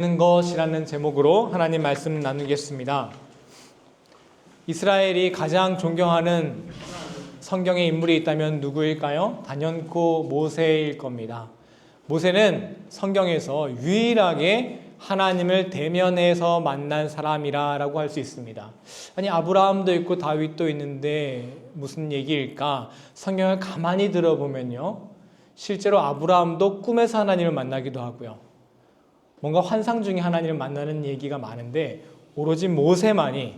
는 것이라는 제목으로 하나님 말씀 나누겠습니다. 이스라엘이 가장 존경하는 성경의 인물이 있다면 누구일까요? 단연코 모세일 겁니다. 모세는 성경에서 유일하게 하나님을 대면해서 만난 사람이라고 할 수 있습니다. 아니, 아브라함도 있고 다윗도 있는데 무슨 얘기일까? 성경을 가만히 들어보면요, 실제로 아브라함도 꿈에서 하나님을 만나기도 하고요, 뭔가 환상 중에 하나님을 만나는 얘기가 많은데 오로지 모세만이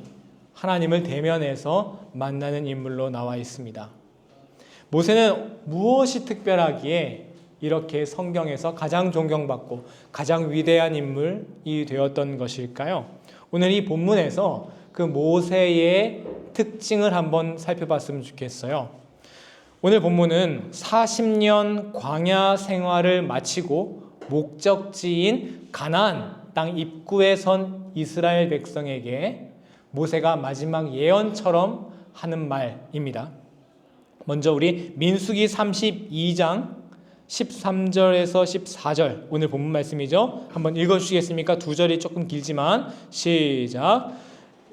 하나님을 대면해서 만나는 인물로 나와 있습니다. 모세는 무엇이 특별하기에 이렇게 성경에서 가장 존경받고 가장 위대한 인물이 되었던 것일까요? 오늘 이 본문에서 그 모세의 특징을 한번 살펴봤으면 좋겠어요. 오늘 본문은 40년 광야 생활을 마치고 목적지인 가나안 땅 입구에 선 이스라엘 백성에게 모세가 마지막 예언처럼 하는 말입니다. 먼저 우리 민수기 32장 13절에서 14절, 오늘 본문 말씀이죠. 한번 읽어주시겠습니까? 두 절이 조금 길지만 시작.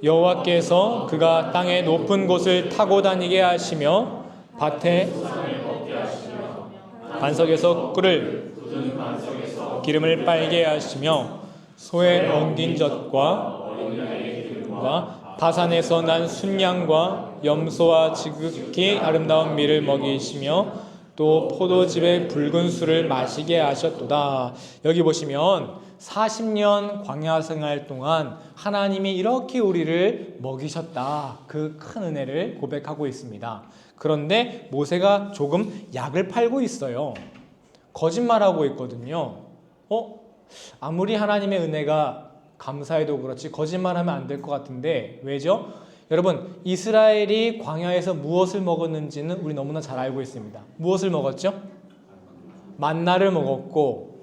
여호와께서 그가 땅의 높은 곳을 타고 다니게 하시며 밭에 반석에서 꿀을 기름을 빨게 하시며 소의 엉긴 젖과 바산에서 난 순양과 염소와 지극히 아름다운 밀을 먹이시며 또 포도즙의 붉은 술을 마시게 하셨도다. 여기 보시면 40년 광야 생활 동안 하나님이 이렇게 우리를 먹이셨다, 그 큰 은혜를 고백하고 있습니다. 그런데 모세가 조금 약을 팔고 있어요. 거짓말하고 있거든요. 아무리 하나님의 은혜가 감사해도 그렇지 거짓말하면 안 될 것 같은데 왜죠? 여러분, 이스라엘이 광야에서 무엇을 먹었는지는 우리 너무나 잘 알고 있습니다. 무엇을 먹었죠? 만나를 먹었고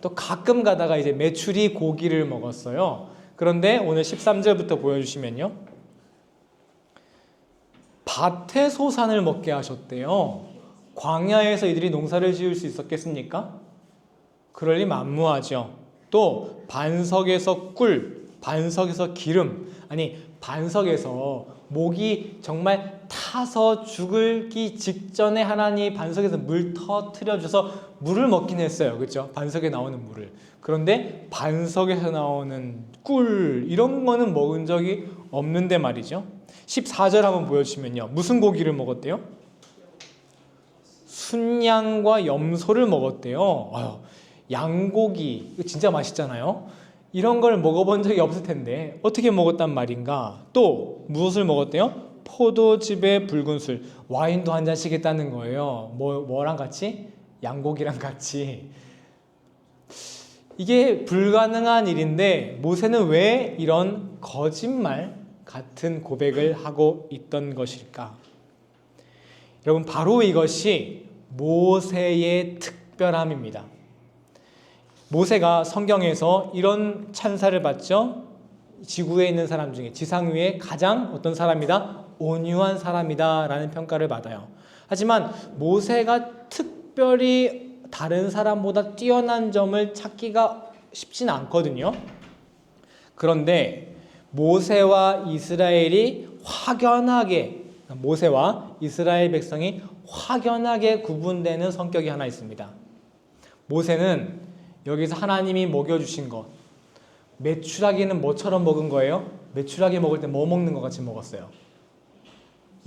또 가끔 가다가 이제 메추리 고기를 먹었어요. 그런데 오늘 13절부터 보여주시면요, 밭의 소산을 먹게 하셨대요. 광야에서 이들이 농사를 지을 수 있었겠습니까? 그럴 리 만무하죠. 또 반석에서 꿀, 반석에서 기름, 아니 반석에서 목이 정말 타서 죽기 직전에 하나님이 반석에서 물 터뜨려줘서 물을 먹긴 했어요. 그렇죠? 반석에 나오는 물을. 그런데 반석에서 나오는 꿀, 이런 거는 먹은 적이 없는데 말이죠. 14절 한번 보여주시면요, 무슨 고기를 먹었대요? 순양과 염소를 먹었대요. 양고기, 이거 진짜 맛있잖아요. 이런 걸 먹어본 적이 없을 텐데 어떻게 먹었단 말인가? 또 무엇을 먹었대요? 포도즙의 붉은 술, 와인도 한 잔씩 했다는 거예요. 뭐랑 같이? 양고기랑 같이. 이게 불가능한 일인데 모세는 왜 이런 거짓말 같은 고백을 하고 있던 것일까? 여러분, 바로 이것이 모세의 특별함입니다. 모세가 성경에서 이런 찬사를 받죠. 지구에 있는 사람 중에, 지상 위에 가장 어떤 사람이다? 온유한 사람이다 라는 평가를 받아요. 하지만 모세가 특별히 다른 사람보다 뛰어난 점을 찾기가 쉽진 않거든요. 그런데 모세와 이스라엘 백성이 확연하게 구분되는 성격이 하나 있습니다. 모세는 여기서 하나님이 먹여주신 것, 메추라기는 뭐처럼 먹은 거예요? 메추라기 먹을 때 뭐 먹는 것 같이 먹었어요?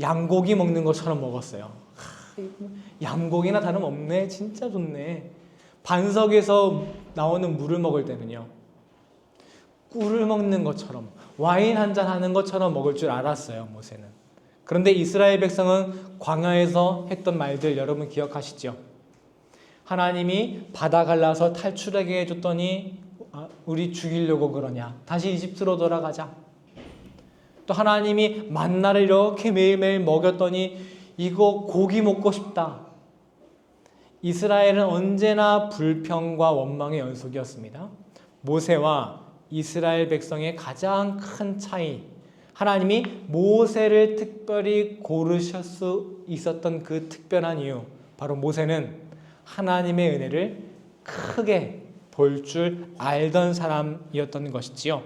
양고기 먹는 것처럼 먹었어요. 양고기나 다름없네. 진짜 좋네. 반석에서 나오는 물을 먹을 때는요, 꿀을 먹는 것처럼, 와인 한잔 하는 것처럼 먹을 줄 알았어요, 모세는. 그런데 이스라엘 백성은 광야에서 했던 말들 여러분 기억하시죠? 하나님이 바다 갈라서 탈출하게 해줬더니 우리 죽이려고 그러냐, 다시 이집트로 돌아가자. 또 하나님이 만나를 이렇게 매일매일 먹였더니 이거 고기 먹고 싶다. 이스라엘은 언제나 불평과 원망의 연속이었습니다. 모세와 이스라엘 백성의 가장 큰 차이, 하나님이 모세를 특별히 고르실 수 있었던 그 특별한 이유, 바로 모세는 하나님의 은혜를 크게 볼 줄 알던 사람이었던 것이지요.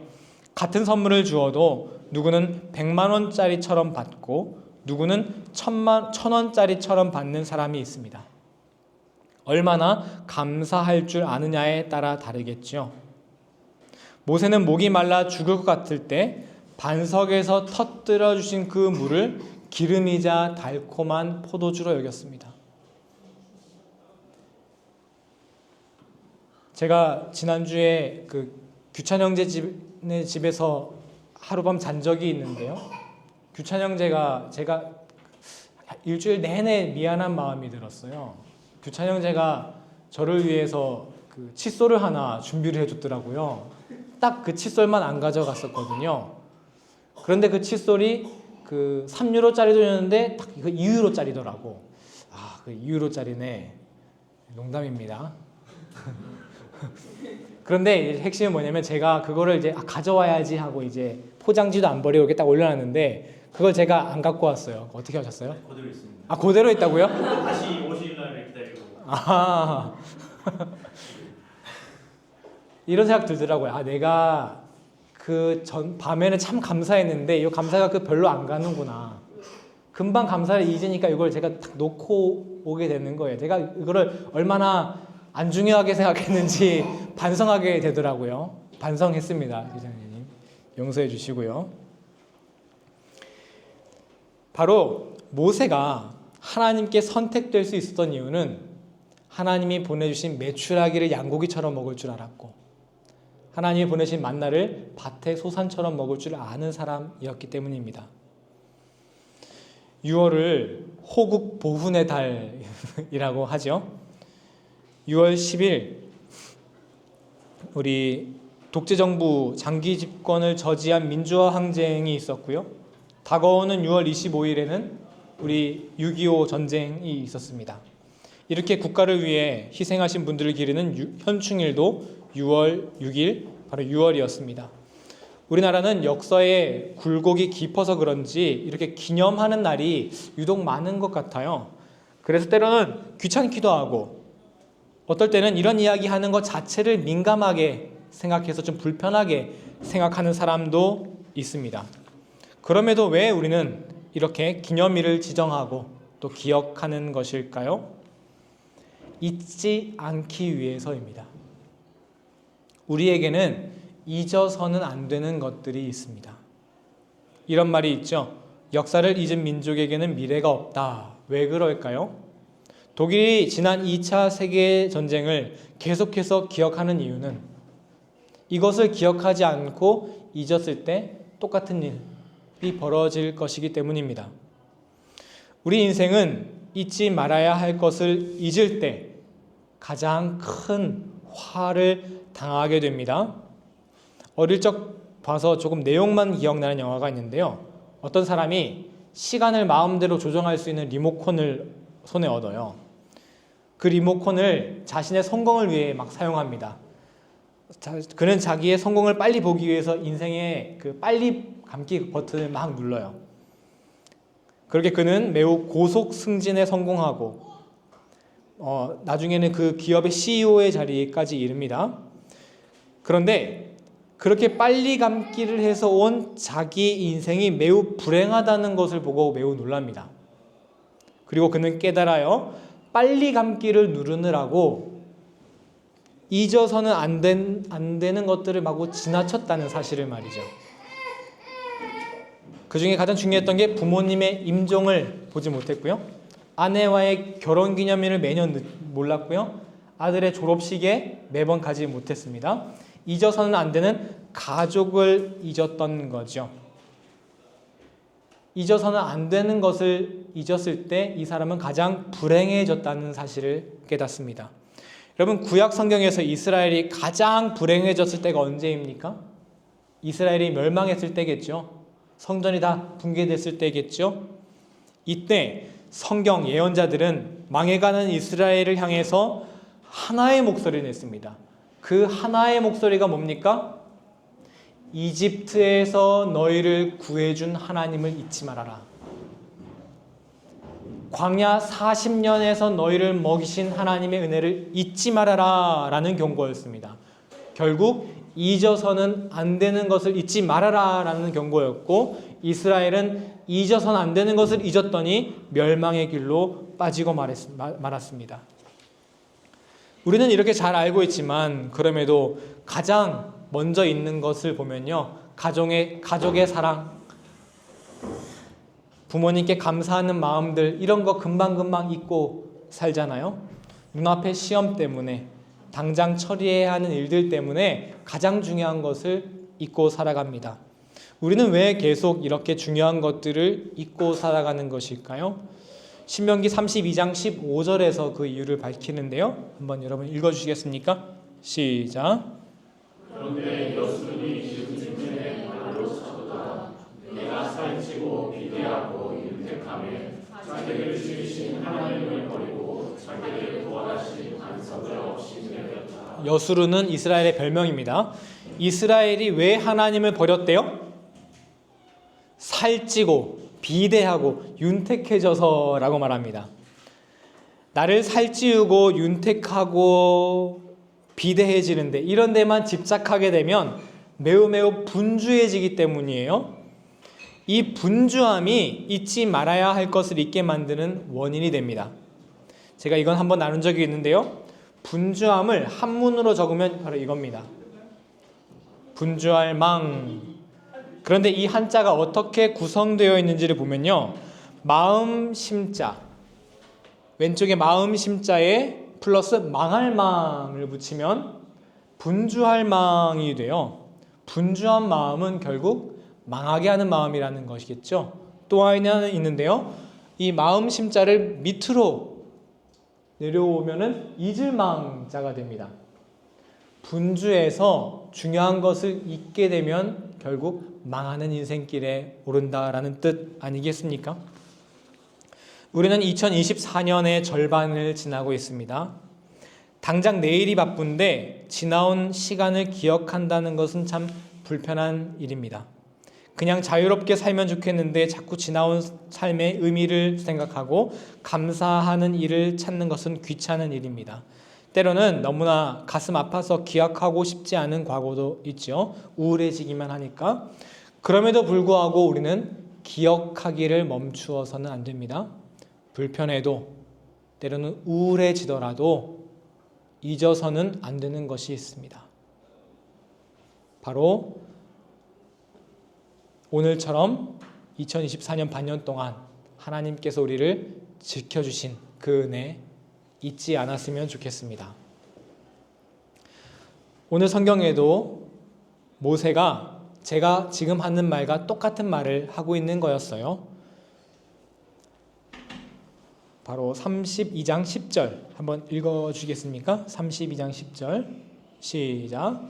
같은 선물을 주어도 누구는 100만 원짜리처럼 받고 누구는 1,000원짜리처럼 받는 사람이 있습니다. 얼마나 감사할 줄 아느냐에 따라 다르겠죠. 모세는 목이 말라 죽을 것 같을 때 반석에서 터뜨려 주신 그 물을 기름이자 달콤한 포도주로 여겼습니다. 제가 지난주에 그 규찬 형제 집에서 하룻밤 잔 적이 있는데요. 규찬 형제가 제가 일주일 내내 미안한 마음이 들었어요. 규찬 형제가 저를 위해서 그 칫솔을 하나 준비를 해줬더라고요. 딱 그 칫솔만 안 가져갔었거든요. 그런데 그 칫솔이 그 3유로짜리였는데 딱 이거 2유로짜리더라고. 아, 그 2유로짜리네. 농담입니다. 그런데 핵심은 뭐냐면 제가 그거를 이제 가져와야지 하고 이제 포장지도 안 버리고 이렇게 딱 올려놨는데 그걸 제가 안 갖고 왔어요. 어떻게 하셨어요? 그대로 있습니다. 아, 그대로 있다고요? 다시 오실 날을 기다리고. 아. 이런 생각 들더라고요. 아, 내가 그 전 밤에는 참 감사했는데 이 감사가 그 별로 안 가는구나. 금방 감사를 잊으니까 이걸 제가 딱 놓고 오게 되는 거예요. 제가 이거를 얼마나 안 중요하게 생각했는지 반성하게 되더라고요. 반성했습니다. 기자님 용서해 주시고요. 바로 모세가 하나님께 선택될 수 있었던 이유는 하나님이 보내주신 메추라기를 양고기처럼 먹을 줄 알았고 하나님이 보내신 만나를 밭의 소산처럼 먹을 줄 아는 사람이었기 때문입니다. 6월을 호국 보훈의 달이라고 하죠. 6월 10일 우리 독재정부 장기 집권을 저지한 민주화 항쟁이 있었고요. 다가오는 6월 25일에는 우리 6.25 전쟁이 있었습니다. 이렇게 국가를 위해 희생하신 분들을 기리는 현충일도 6월 6일 바로 6월이었습니다. 우리나라는 역사에 굴곡이 깊어서 그런지 이렇게 기념하는 날이 유독 많은 것 같아요. 그래서 때로는 귀찮기도 하고 어떨 때는 이런 이야기 하는 것 자체를 민감하게 생각해서 좀 불편하게 생각하는 사람도 있습니다. 그럼에도 왜 우리는 이렇게 기념일을 지정하고 또 기억하는 것일까요? 잊지 않기 위해서입니다. 우리에게는 잊어서는 안 되는 것들이 있습니다. 이런 말이 있죠. 역사를 잊은 민족에게는 미래가 없다. 왜 그럴까요? 독일이 지난 2차 세계전쟁을 계속해서 기억하는 이유는 이것을 기억하지 않고 잊었을 때 똑같은 일이 벌어질 것이기 때문입니다. 우리 인생은 잊지 말아야 할 것을 잊을 때 가장 큰 화를 당하게 됩니다. 어릴 적 봐서 조금 내용만 기억나는 영화가 있는데요. 어떤 사람이 시간을 마음대로 조정할 수 있는 리모컨을 손에 얻어요. 그 리모컨을 자신의 성공을 위해 막 사용합니다. 그는 자기의 성공을 빨리 보기 위해서 인생의 그 빨리 감기 버튼을 막 눌러요. 그렇게 그는 매우 고속 승진에 성공하고 나중에는 그 기업의 CEO의 자리까지 이릅니다. 그런데 그렇게 빨리 감기를 해서 온 자기 인생이 매우 불행하다는 것을 보고 매우 놀랍니다. 그리고 그는 깨달아요. 빨리 감기를 누르느라고 잊어서는 안 되는 것들을 마구 지나쳤다는 사실을 말이죠. 그 중에 가장 중요했던 게 부모님의 임종을 보지 못했고요. 아내와의 결혼기념일을 매년 몰랐고요. 아들의 졸업식에 매번 가지 못했습니다. 잊어서는 안 되는 가족을 잊었던 거죠. 잊어서는 안 되는 것을 잊었을 때 이 사람은 가장 불행해졌다는 사실을 깨닫습니다. 여러분, 구약 성경에서 이스라엘이 가장 불행해졌을 때가 언제입니까? 이스라엘이 멸망했을 때겠죠. 성전이 다 붕괴됐을 때겠죠. 이때 성경 예언자들은 망해가는 이스라엘을 향해서 하나의 목소리를 냈습니다. 그 하나의 목소리가 뭡니까? 이집트에서 너희를 구해준 하나님을 잊지 말아라. 광야 40년에서 너희를 먹이신 하나님의 은혜를 잊지 말아라 라는 경고였습니다. 결국 잊어서는 안 되는 것을 잊지 말아라 라는 경고였고, 이스라엘은 잊어서는 안 되는 것을 잊었더니 멸망의 길로 빠지고 말았습니다. 우리는 이렇게 잘 알고 있지만 그럼에도 가장 먼저 있는 것을 보면요, 가족의 사랑, 부모님께 감사하는 마음들, 이런 거 금방금방 잊고 살잖아요. 눈앞의 시험 때문에, 당장 처리해야 하는 일들 때문에 가장 중요한 것을 잊고 살아갑니다. 우리는 왜 계속 이렇게 중요한 것들을 잊고 살아가는 것일까요? 신명기 32장 15절에서 그 이유를 밝히는데요. 한번 여러분 읽어주시겠습니까? 시작. 그런데 여수는 기름진에 발로 차도다. 내가 살찌고 비대하고 윤택함에 자기를 죽이신 하나님을 버리고 자기를 구원하신 반석을 없이되었다. 여수르는 이스라엘의 별명입니다. 이스라엘이 왜 하나님을 버렸대요? 살찌고 비대하고 윤택해져서라고 말합니다. 나를 살찌우고 윤택하고 비대해지는데, 이런 데만 집착하게 되면 매우 분주해지기 때문이에요. 이 분주함이 잊지 말아야 할 것을 잊게 만드는 원인이 됩니다. 제가 이건 한번 나눈 적이 있는데요, 분주함을 한문으로 적으면 바로 이겁니다. 분주할 망. 그런데 이 한자가 어떻게 구성되어 있는지를 보면요, 마음 심자, 왼쪽에 마음 심자에 플러스 망할 망을 붙이면 분주할 망이 돼요. 분주한 마음은 결국 망하게 하는 마음이라는 것이겠죠. 또 하나는 있는데요, 이 마음 심자를 밑으로 내려오면은 잊을 망자가 됩니다. 분주해서 중요한 것을 잊게 되면 결국 망하는 인생길에 오른다라는 뜻 아니겠습니까? 우리는 2024년의 절반을 지나고 있습니다. 당장 내일이 바쁜데 지나온 시간을 기억한다는 것은 참 불편한 일입니다. 그냥 자유롭게 살면 좋겠는데 자꾸 지나온 삶의 의미를 생각하고 감사하는 일을 찾는 것은 귀찮은 일입니다. 때로는 너무나 가슴 아파서 기억하고 싶지 않은 과거도 있죠. 우울해지기만 하니까. 그럼에도 불구하고 우리는 기억하기를 멈추어서는 안 됩니다. 불편해도, 때로는 우울해지더라도 잊어서는 안 되는 것이 있습니다. 바로 오늘처럼 2024년 반년 동안 하나님께서 우리를 지켜주신 그 은혜 잊지 않았으면 좋겠습니다. 오늘 성경에도 모세가 제가 지금 하는 말과 똑같은 말을 하고 있는 거였어요. 바로 32장 10절 한번 읽어주시겠습니까? 32장 10절 시작.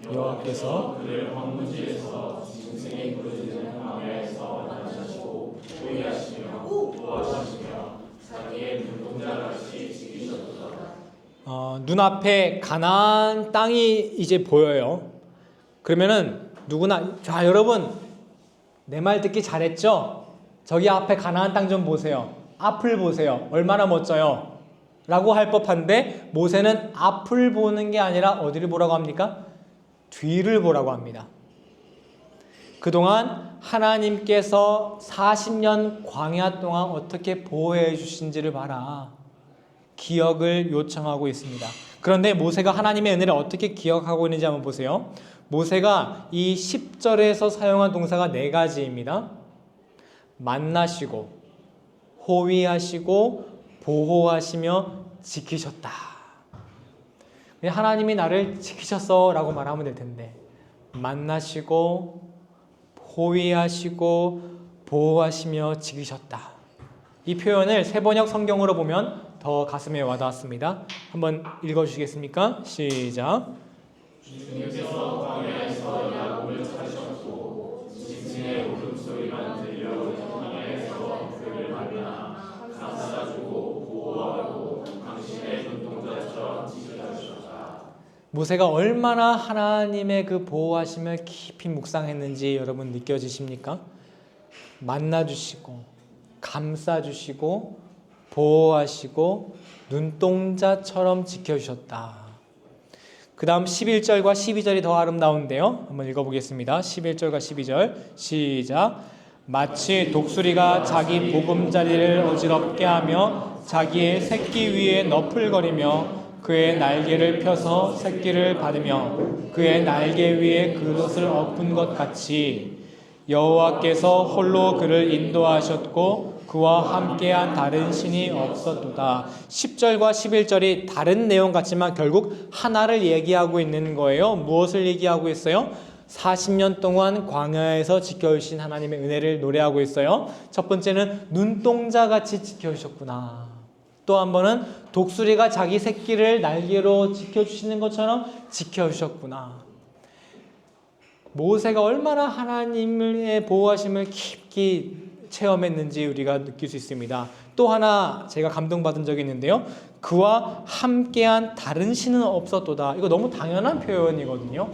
여호와께서 그를 황무지에서 짐승이 부르짖는 광야에서 만나시고 보이하시며 보호하시며 자기의 눈동자같이 지키셨도다. 눈앞에 가나안 땅이 이제 보여요. 그러면은 누구나, 자 여러분 내 말 듣기 잘했죠? 저기 앞에 가나안 땅 좀 보세요. 앞을 보세요. 얼마나 멋져요? 라고 할 법한데 모세는 앞을 보는 게 아니라 어디를 보라고 합니까? 뒤를 보라고 합니다. 그동안 하나님께서 40년 광야 동안 어떻게 보호해 주신지를 봐라. 기억을 요청하고 있습니다. 그런데 모세가 하나님의 은혜를 어떻게 기억하고 있는지 한번 보세요. 모세가 이 10절에서 사용한 동사가 4가지입니다. 만나시고, 호위하시고, 보호하시며, 지키셨다. 하나님이 나를 지키셨어 라고 말하면 될 텐데, 만나시고, 호위하시고, 보호하시며, 지키셨다. 이 표현을 세번역 성경으로 보면 더 가슴에 와닿았습니다. 한번 읽어주시겠습니까? 시작. 주님께서 광야에서 야곱을 찾으셨고 짐승의 울음소리만 들려오는 광야에서 그를 만나 감싸주고 보호하고 당신의 눈동자처럼 지켜주셨다. 모세가 얼마나 하나님의 그 보호하심을 깊이 묵상했는지 여러분 느껴지십니까? 만나주시고 감싸주시고 보호하시고 눈동자처럼 지켜주셨다. 그 다음 11절과 12절이 더 아름다운데요. 한번 읽어보겠습니다. 11절과 12절 시작. 마치 독수리가 자기 보금자리를 어지럽게 하며 자기의 새끼 위에 너풀거리며 그의 날개를 펴서 새끼를 받으며 그의 날개 위에 그것을 엎은 것 같이 여호와께서 홀로 그를 인도하셨고 그와 함께한 다른 신이 없었도다. 10절과 11절이 다른 내용 같지만 결국 하나를 얘기하고 있는 거예요. 무엇을 얘기하고 있어요? 40년 동안 광야에서 지켜주신 하나님의 은혜를 노래하고 있어요. 첫 번째는 눈동자같이 지켜주셨구나. 또 한 번은 독수리가 자기 새끼를 날개로 지켜주시는 것처럼 지켜주셨구나. 모세가 얼마나 하나님의 보호하심을 깊이 체험했는지 우리가 느낄 수 있습니다. 또 하나 제가 감동받은 적이 있는데요. 그와 함께한 다른 신은 없었도다. 이거 너무 당연한 표현이거든요.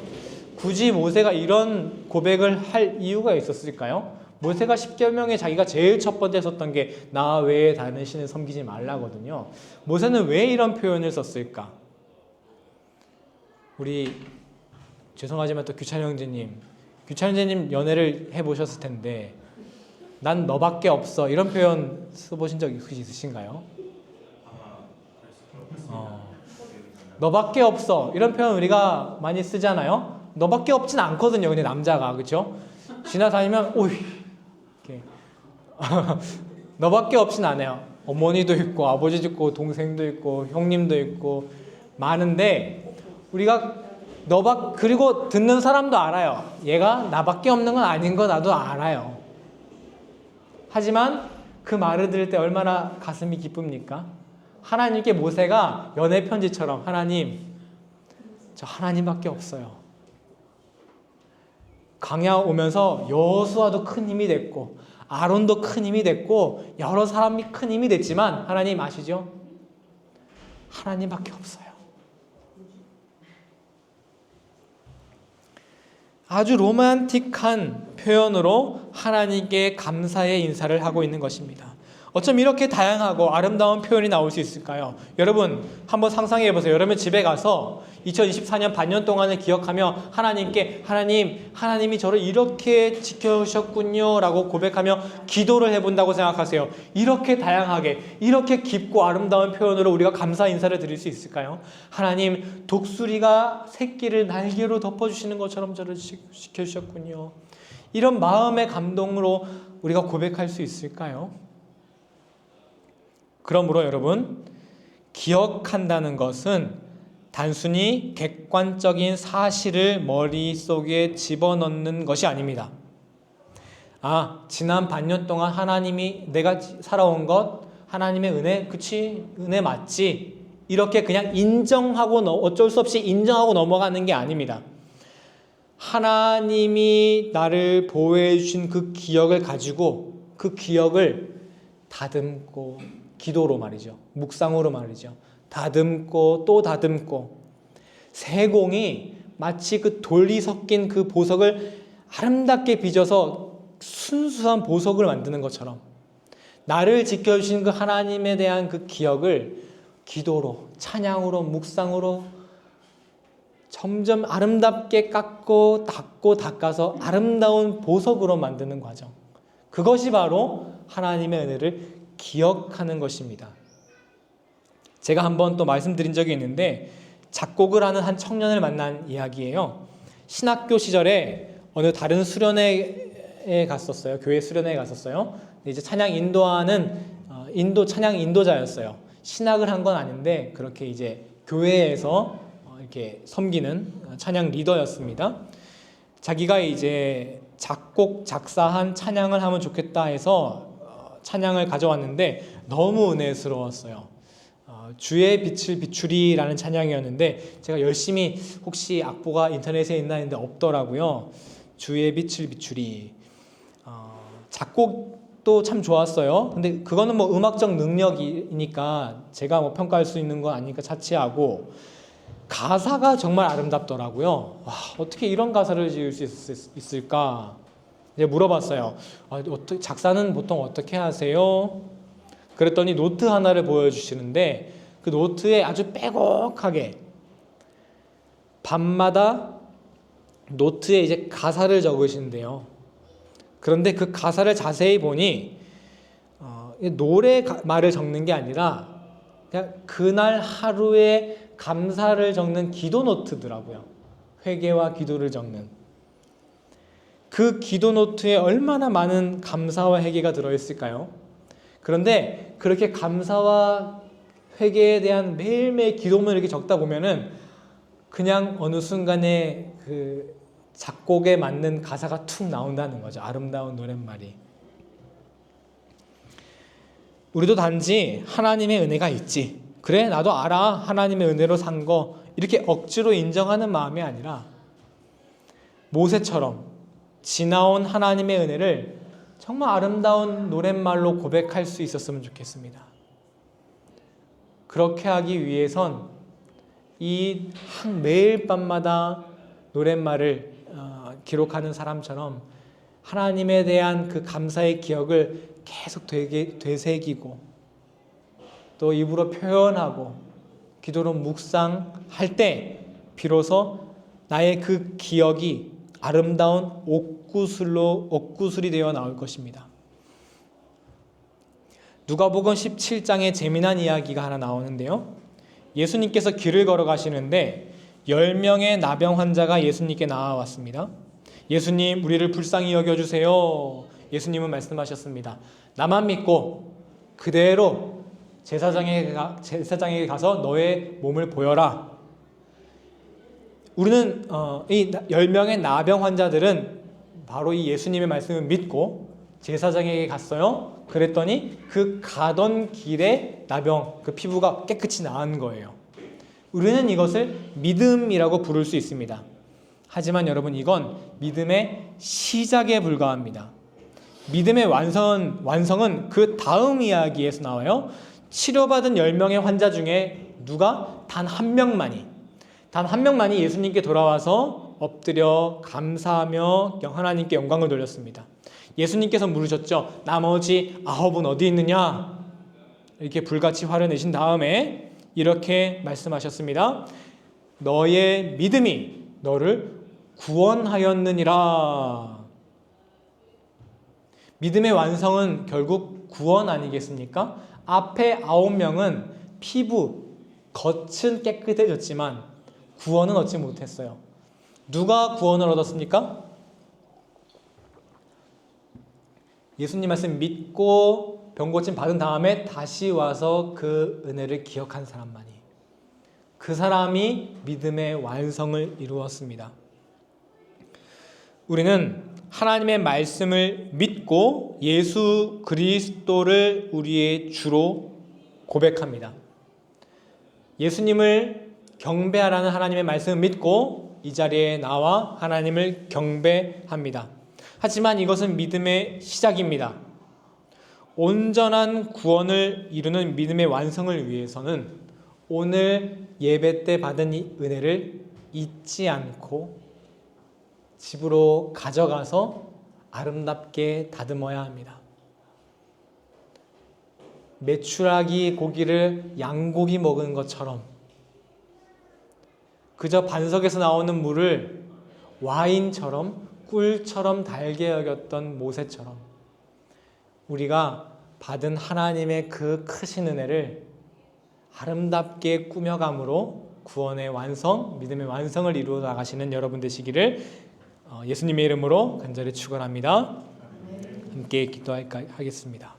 굳이 모세가 이런 고백을 할 이유가 있었을까요? 모세가 십계명에 자기가 제일 첫 번째 썼던 게 나 외에 다른 신을 섬기지 말라거든요. 모세는 왜 이런 표현을 썼을까? 우리 죄송하지만 또 규찬 형제님 연애를 해보셨을 텐데 난 너밖에 없어 이런 표현 써보신 적 혹시 있으신가요? 너밖에 없어 이런 표현 우리가 많이 쓰잖아요. 너밖에 없진 않거든요. 근데 남자가 그렇죠? 지나다니면 오이 이렇게 너밖에 없진 않아요. 어머니도 있고 아버지도 있고 동생도 있고 형님도 있고 많은데 우리가 그리고 듣는 사람도 알아요. 얘가 나밖에 없는 건 아닌 거 나도 알아요. 하지만 그 말을 들을 때 얼마나 가슴이 기쁩니까? 하나님께 모세가 연애 편지처럼 하나님, 저 하나님밖에 없어요. 광야 오면서 여호수아도 큰 힘이 됐고 아론도 큰 힘이 됐고 여러 사람이 큰 힘이 됐지만 하나님 아시죠? 하나님밖에 없어요. 아주 로맨틱한 표현으로 하나님께 감사의 인사를 하고 있는 것입니다. 어쩜 이렇게 다양하고 아름다운 표현이 나올 수 있을까요? 여러분 한번 상상해 보세요. 여러분 집에 가서 2024년 반년 동안을 기억하며 하나님께 하나님이 저를 이렇게 지켜주셨군요 라고 고백하며 기도를 해본다고 생각하세요. 이렇게 다양하게 이렇게 깊고 아름다운 표현으로 우리가 감사 인사를 드릴 수 있을까요? 하나님 독수리가 새끼를 날개로 덮어주시는 것처럼 저를 지켜주셨군요. 이런 마음의 감동으로 우리가 고백할 수 있을까요? 그러므로 여러분 기억한다는 것은 단순히 객관적인 사실을 머릿속에 집어넣는 것이 아닙니다. 지난 반년 동안 하나님이 내가 살아온 것 하나님의 은혜 그치? 은혜 맞지? 이렇게 그냥 인정하고 어쩔 수 없이 인정하고 넘어가는 게 아닙니다. 하나님이 나를 보호해 주신 그 기억을 가지고 그 기억을 다듬고 기도로 말이죠. 묵상으로 말이죠. 다듬고 또 다듬고 세공이 마치 그 돌이 섞인 그 보석을 아름답게 빚어서 순수한 보석을 만드는 것처럼 나를 지켜주신 그 하나님에 대한 그 기억을 기도로 찬양으로 묵상으로 점점 아름답게 깎고 닦아서 아름다운 보석으로 만드는 과정. 그것이 바로 하나님의 은혜를 기억하는 것입니다. 제가 한번 또 말씀드린 적이 있는데 작곡을 하는 한 청년을 만난 이야기예요. 신학교 시절에 어느 다른 수련회에 갔었어요. 교회 수련회에 갔었어요. 이제 찬양 인도하는 찬양 인도자였어요. 신학을 한 건 아닌데 그렇게 이제 교회에서 이렇게 섬기는 찬양 리더였습니다. 자기가 이제 작곡 작사한 찬양을 하면 좋겠다 해서 찬양을 가져왔는데 너무 은혜스러웠어요. 주의 빛을 비추리라는 찬양이었는데 제가 열심히 혹시 악보가 인터넷에 있나 했는데 없더라고요. 주의 빛을 비추리. 작곡도 참 좋았어요. 근데 그거는 뭐 음악적 능력이니까 제가 뭐 평가할 수 있는 건 아니니까 차치하고 가사가 정말 아름답더라고요. 와, 어떻게 이런 가사를 지을 수 있을까? 이제 물어봤어요. 작사는 보통 어떻게 하세요? 그랬더니 노트 하나를 보여주시는데 그 노트에 아주 빼곡하게 밤마다 노트에 이제 가사를 적으신대요. 그런데 그 가사를 자세히 보니 노래 말을 적는 게 아니라 그냥 그날 하루의 감사를 적는 기도 노트더라고요. 회개와 기도를 적는. 그 기도 노트에 얼마나 많은 감사와 회개가 들어있을까요? 그런데 그렇게 감사와 회개에 대한 매일매일 기도문을 이렇게 적다 보면은 그냥 어느 순간에 그 작곡에 맞는 가사가 툭 나온다는 거죠. 아름다운 노랫말이. 우리도 단지 하나님의 은혜가 있지. 그래, 나도 알아. 하나님의 은혜로 산 거. 이렇게 억지로 인정하는 마음이 아니라 모세처럼 지나온 하나님의 은혜를 정말 아름다운 노랫말로 고백할 수 있었으면 좋겠습니다. 그렇게 하기 위해선 이 매일 밤마다 노랫말을 기록하는 사람처럼 하나님에 대한 그 감사의 기억을 계속 되새기고 또 입으로 표현하고 기도로 묵상할 때 비로소 나의 그 기억이 아름다운 옥구슬이 되어 나올 것입니다. 누가복음 17장에 재미난 이야기가 하나 나오는데요. 예수님께서 길을 걸어가시는데 10명의 나병 환자가 예수님께 나와왔습니다. 예수님, 우리를 불쌍히 여겨주세요. 예수님은 말씀하셨습니다. 나만 믿고 그대로 제사장에게 가서 너의 몸을 보여라. 우리는 이 10명의 나병 환자들은 바로 이 예수님의 말씀을 믿고 제사장에게 갔어요. 그랬더니 그 가던 길에 나병, 그 피부가 깨끗이 나은 거예요. 우리는 이것을 믿음이라고 부를 수 있습니다. 하지만 여러분, 이건 믿음의 시작에 불과합니다. 믿음의 완성은 그 다음 이야기에서 나와요. 치료받은 10명의 환자 중에 누가 단 한 명만이 예수님께 돌아와서 엎드려 감사하며 하나님께 영광을 돌렸습니다. 예수님께서 물으셨죠. 나머지 9은 어디 있느냐? 이렇게 불같이 화를 내신 다음에 이렇게 말씀하셨습니다. 너의 믿음이 너를 구원하였느니라. 믿음의 완성은 결국 구원 아니겠습니까? 앞에 9명은 피부, 겉은 깨끗해졌지만 구원은 얻지 못했어요. 누가 구원을 얻었습니까? 예수님 말씀 믿고 병고침 받은 다음에 다시 와서 그 은혜를 기억한 사람만이, 그 사람이 믿음의 완성을 이루었습니다. 우리는 하나님의 말씀을 믿고 예수 그리스도를 우리의 주로 고백합니다. 예수님을 경배하라는 하나님의 말씀을 믿고 이 자리에 나와 하나님을 경배합니다. 하지만 이것은 믿음의 시작입니다. 온전한 구원을 이루는 믿음의 완성을 위해서는 오늘 예배 때 받은 이 은혜를 잊지 않고 집으로 가져가서 아름답게 다듬어야 합니다. 메추라기 고기를 양고기 먹은 것처럼, 그저 반석에서 나오는 물을 와인처럼 꿀처럼 달게 여겼던 모세처럼 우리가 받은 하나님의 그 크신 은혜를 아름답게 꾸며감으로 구원의 완성, 믿음의 완성을 이루어 나가시는 여러분 되시기를 예수님의 이름으로 간절히 축원합니다. 함께 기도하겠습니다.